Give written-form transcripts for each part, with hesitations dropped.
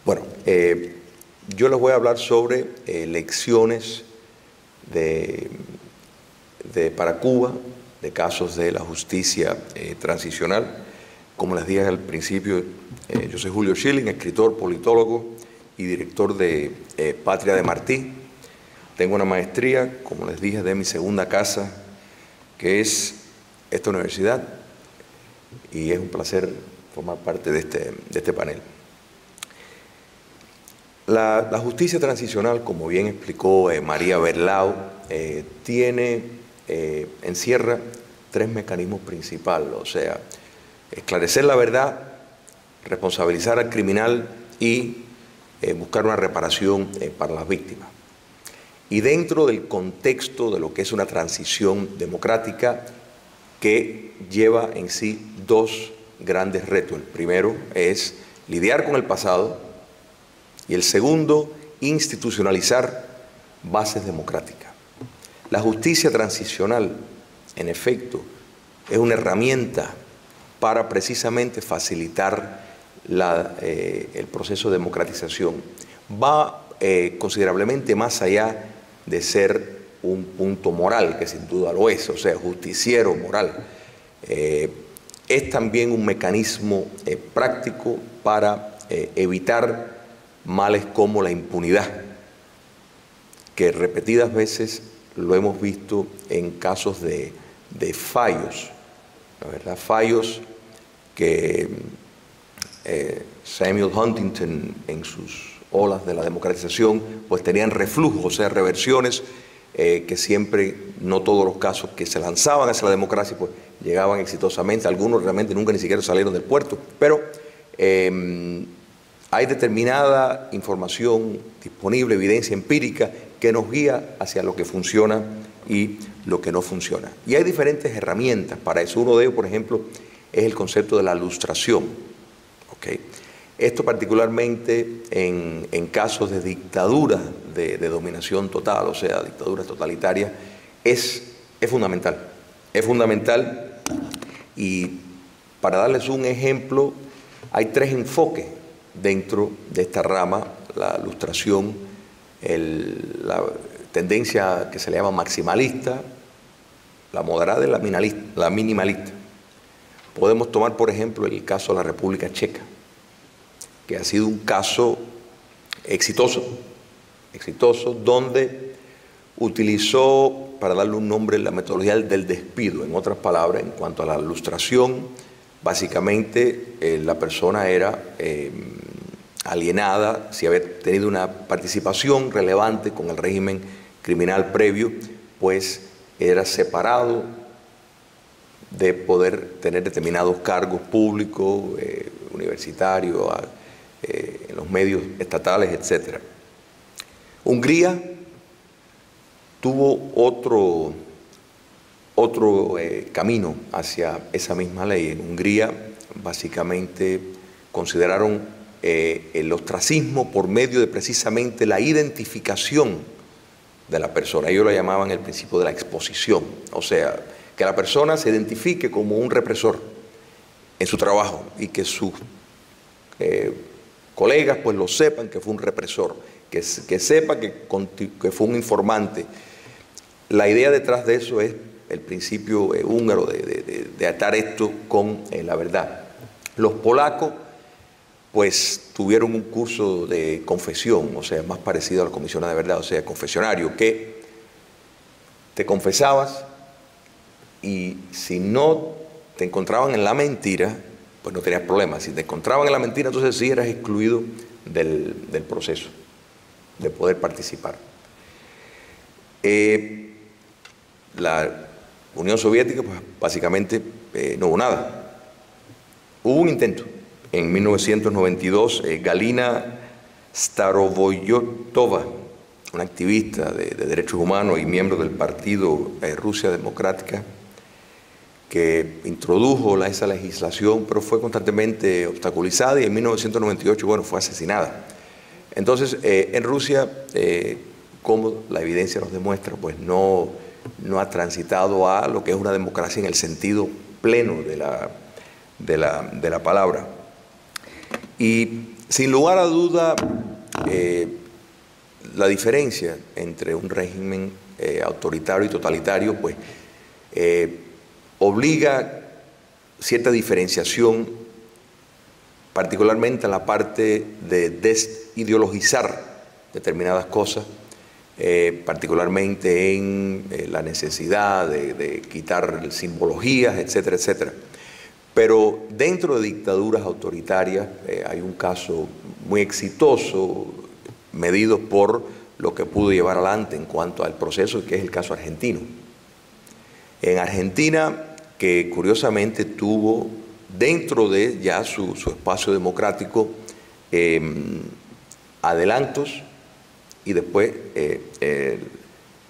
Bueno, yo les voy a hablar sobre lecciones para Cuba, de casos de la justicia transicional. Como les dije al principio, yo soy Julio Schilling, escritor, politólogo y director de Patria de Martí. Tengo una maestría, como les dije, de mi segunda casa, que es esta universidad, y es un placer formar parte de este panel. La justicia transicional, como bien explicó María Berlao, encierra tres mecanismos principales, o sea, esclarecer la verdad, responsabilizar al criminal y buscar una reparación para las víctimas. Y dentro del contexto de lo que es una transición democrática que lleva en sí dos grandes retos. El primero es lidiar con el pasado y el segundo, institucionalizar bases democráticas. La justicia transicional, en efecto, es una herramienta para precisamente facilitar el proceso de democratización. Va considerablemente más allá de ser un punto moral, que sin duda lo es, o sea, justiciero moral. Es también un mecanismo práctico para evitar males como la impunidad, que repetidas veces lo hemos visto en casos de fallos, la verdad, fallos que Samuel Huntington en sus olas de la democratización pues tenían reflujos, o sea, reversiones que siempre, no todos los casos que se lanzaban hacia la democracia pues llegaban exitosamente, algunos realmente nunca ni siquiera salieron del puerto, pero hay determinada información disponible, evidencia empírica, que nos guía hacia lo que funciona y lo que no funciona. Y hay diferentes herramientas para eso. Uno de ellos, por ejemplo, es el concepto de la lustración. ¿Okay? Esto particularmente en casos de dictaduras de dominación total, o sea, dictaduras totalitarias, es fundamental. Es fundamental, y para darles un ejemplo, hay tres enfoques dentro de esta rama: la lustración, la tendencia que se le llama maximalista, la moderada y la minimalista. Podemos tomar, por ejemplo, el caso de la República Checa, que ha sido un caso exitoso, donde utilizó, para darle un nombre, la metodología del despido. En otras palabras, en cuanto a la lustración, básicamente la persona era alienada si había tenido una participación relevante con el régimen criminal previo, pues era separado de poder tener determinados cargos públicos, universitarios, en los medios estatales, etc. Hungría tuvo otro camino hacia esa misma ley. En Hungría, básicamente, consideraron el ostracismo por medio de precisamente la identificación de la persona. Ellos lo llamaban el principio de la exposición, o sea, que la persona se identifique como un represor en su trabajo y que sus colegas pues lo sepan que fue un represor, que sepa que fue un informante. La idea detrás de eso es el principio húngaro de atar esto con la verdad. Los polacos pues tuvieron un curso de confesión, o sea, más parecido a la comisión de verdad, o sea, confesionario, que te confesabas y si no te encontraban en la mentira, pues no tenías problema. Si te encontraban en la mentira, entonces sí eras excluido del proceso, de poder participar. La Unión Soviética, pues básicamente no hubo nada. Hubo un intento. En 1992, Galina Starovoytova, una activista de derechos humanos y miembro del partido Rusia Democrática, que introdujo esa legislación, pero fue constantemente obstaculizada y en 1998, bueno, fue asesinada. Entonces, en Rusia, como la evidencia nos demuestra, pues no ha transitado a lo que es una democracia en el sentido pleno de la palabra. Y sin lugar a duda, la diferencia entre un régimen autoritario y totalitario, pues, obliga cierta diferenciación, particularmente en la parte de desideologizar determinadas cosas, particularmente en la necesidad de quitar simbologías, etcétera, etcétera. Pero dentro de dictaduras autoritarias hay un caso muy exitoso, medido por lo que pudo llevar adelante en cuanto al proceso, que es el caso argentino. En Argentina, que curiosamente tuvo dentro de ya su espacio democrático adelantos y después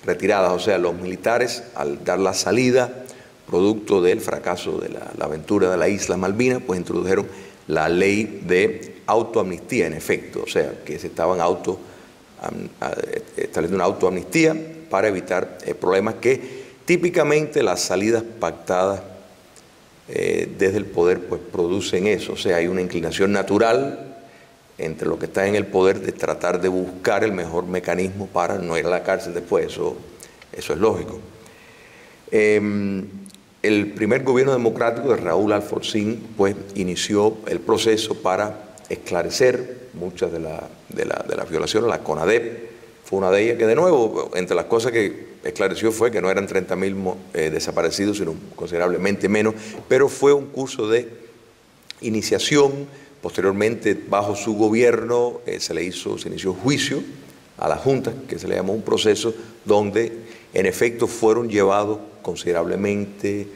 retiradas. O sea, los militares, al dar la salida, producto del fracaso de la aventura de las Islas Malvinas, pues introdujeron la ley de autoamnistía, en efecto. O sea, que se estaban estableciendo una autoamnistía para evitar problemas que típicamente las salidas pactadas desde el poder pues producen eso. O sea, hay una inclinación natural entre los que están en el poder de tratar de buscar el mejor mecanismo para no ir a la cárcel después. Eso es lógico. El primer gobierno democrático de Raúl Alfonsín pues inició el proceso para esclarecer muchas de las violaciones. La CONADEP fue una de ellas, que de nuevo, entre las cosas que esclareció fue que no eran 30.000 desaparecidos, sino considerablemente menos, pero fue un curso de iniciación. Posteriormente, bajo su gobierno, se inició juicio a la Junta, que se le llamó un proceso donde en efecto fueron llevados considerablemente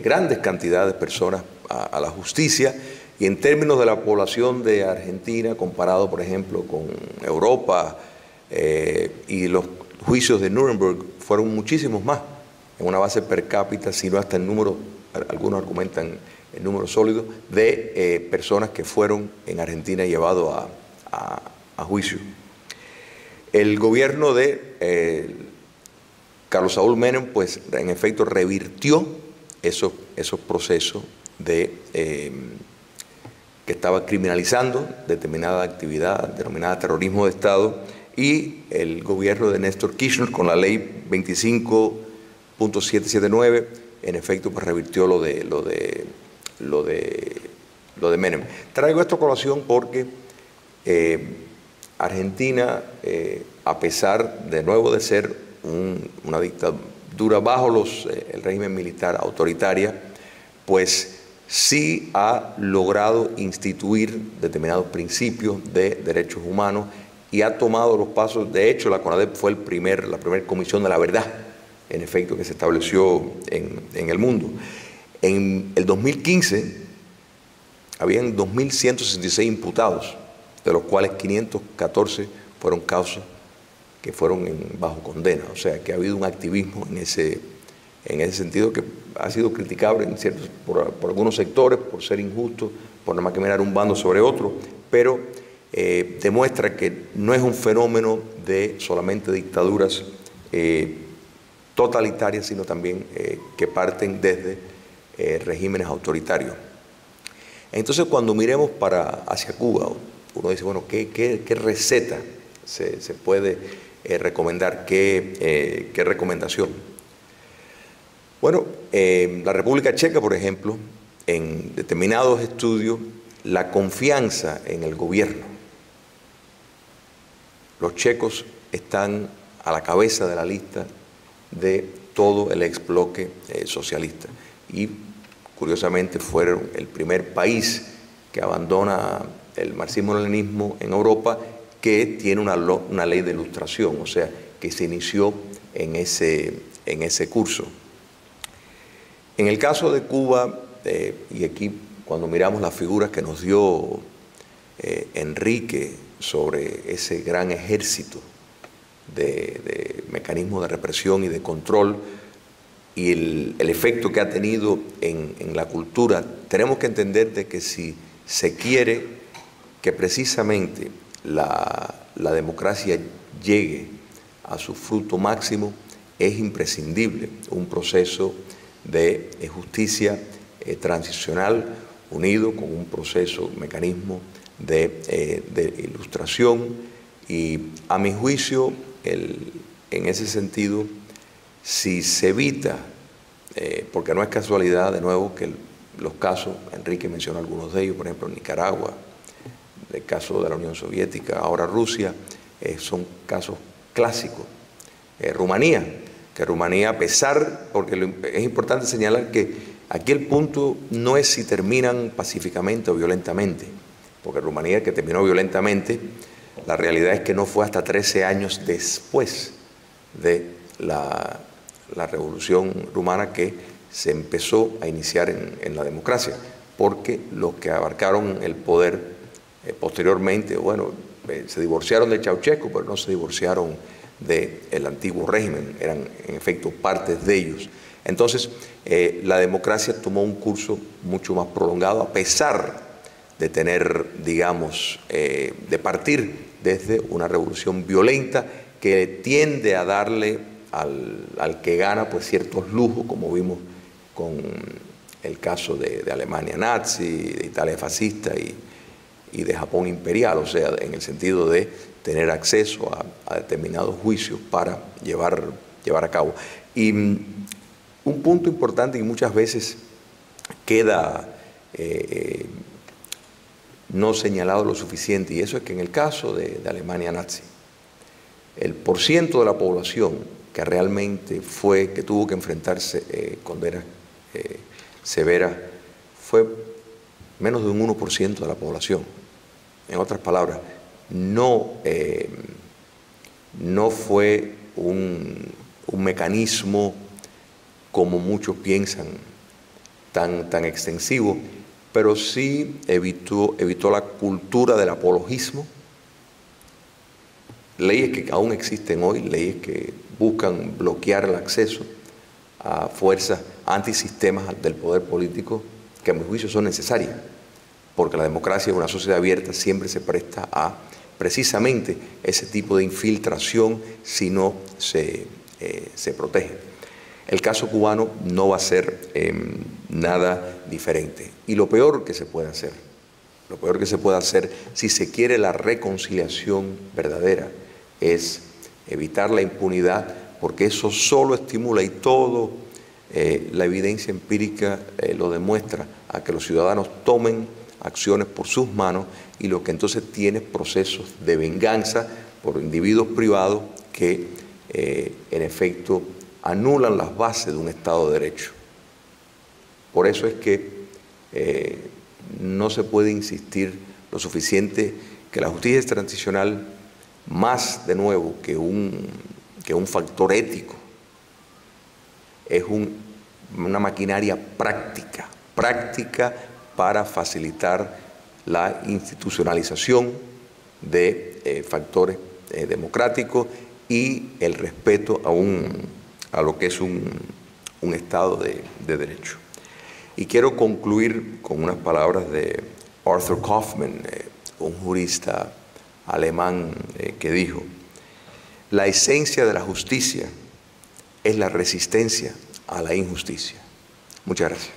grandes cantidades de personas a la justicia. Y en términos de la población de Argentina, comparado por ejemplo con Europa, y los juicios de Nuremberg fueron muchísimos más, en una base per cápita, sino hasta el número, algunos argumentan el número sólido, de personas que fueron en Argentina llevados a juicio. El gobierno de Carlos Saúl Menem, pues en efecto revirtió esos procesos que estaba criminalizando determinada actividad denominada terrorismo de Estado, y el gobierno de Néstor Kirchner, con la ley 25.779, en efecto pues revirtió lo de Menem. Traigo esto a colación porque Argentina, a pesar de nuevo de ser una dictadura bajo el régimen militar autoritaria, pues sí ha logrado instituir determinados principios de derechos humanos y ha tomado los pasos. De hecho, la CONADEP fue la primera comisión de la verdad, en efecto, que se estableció en el mundo. En el 2015 habían 2.166 imputados, de los cuales 514 fueron causas que fueron bajo condena. O sea, que ha habido un activismo en ese sentido que ha sido criticable por algunos sectores, por ser injusto, por nada más que mirar un bando sobre otro, pero demuestra que no es un fenómeno de solamente dictaduras totalitarias, sino también que parten desde regímenes autoritarios. Entonces, cuando miremos hacia Cuba, uno dice, bueno, ¿qué receta se puede recomendar? ¿Qué recomendación? Bueno, la República Checa, por ejemplo, en determinados estudios, la confianza en el gobierno. Los checos están a la cabeza de la lista de todo el ex bloque socialista y curiosamente fueron el primer país que abandona el marxismo-leninismo en Europa, que tiene una ley de ilustración, o sea, que se inició en ese curso. En el caso de Cuba, y aquí cuando miramos las figuras que nos dio Enrique sobre ese gran ejército de mecanismos de represión y de control y el efecto que ha tenido en la cultura, tenemos que entender de que si se quiere que precisamente la democracia llegue a su fruto máximo, es imprescindible un proceso de justicia transicional unido con un proceso, mecanismo de ilustración, y a mi juicio, en ese sentido, si se evita, porque no es casualidad, de nuevo, que los casos, Enrique mencionó algunos de ellos, por ejemplo, Nicaragua, el caso de la Unión Soviética, ahora Rusia, son casos clásicos. Rumanía, que Rumanía, a pesar, porque es importante señalar que aquí el punto no es si terminan pacíficamente o violentamente, porque Rumanía, que terminó violentamente, la realidad es que no fue hasta 13 años después de la revolución rumana que se empezó a iniciar en la democracia, porque los que abarcaron el poder posteriormente, bueno, se divorciaron de Ceausescu, pero no se divorciaron del antiguo régimen, eran en efecto partes de ellos. Entonces, la democracia tomó un curso mucho más prolongado, a pesar de tener, digamos, de partir desde una revolución violenta que tiende a darle al que gana pues ciertos lujos, como vimos con el caso de Alemania nazi, de Italia fascista y de Japón imperial, o sea, en el sentido de tener acceso a determinados juicios para llevar a cabo. Y un punto importante que muchas veces queda no señalado lo suficiente, y eso es que en el caso de Alemania nazi, el porciento de la población que realmente que tuvo que enfrentarse condenas severas, fue menos de un 1% de la población. En otras palabras, no fue un mecanismo, como muchos piensan, tan extensivo, pero sí evitó la cultura del apologismo, leyes que aún existen hoy, leyes que buscan bloquear el acceso a fuerzas antisistemas del poder político, que a mi juicio son necesarias, porque la democracia en una sociedad abierta siempre se presta a precisamente ese tipo de infiltración si no se protege. El caso cubano no va a ser nada diferente. Y lo peor que se puede hacer, si se quiere la reconciliación verdadera, es evitar la impunidad, porque eso solo estimula, y todo la evidencia empírica lo demuestra, a que los ciudadanos tomen acciones por sus manos, y lo que entonces tiene procesos de venganza por individuos privados que en efecto anulan las bases de un Estado de Derecho. Por eso es que no se puede insistir lo suficiente que la justicia transicional, más de nuevo que un factor ético, es una maquinaria práctica para facilitar la institucionalización de factores democráticos y el respeto a lo que es un Estado de Derecho. Y quiero concluir con unas palabras de Arthur Kaufmann, un jurista alemán que dijo: la esencia de la justicia es la resistencia a la injusticia. Muchas gracias.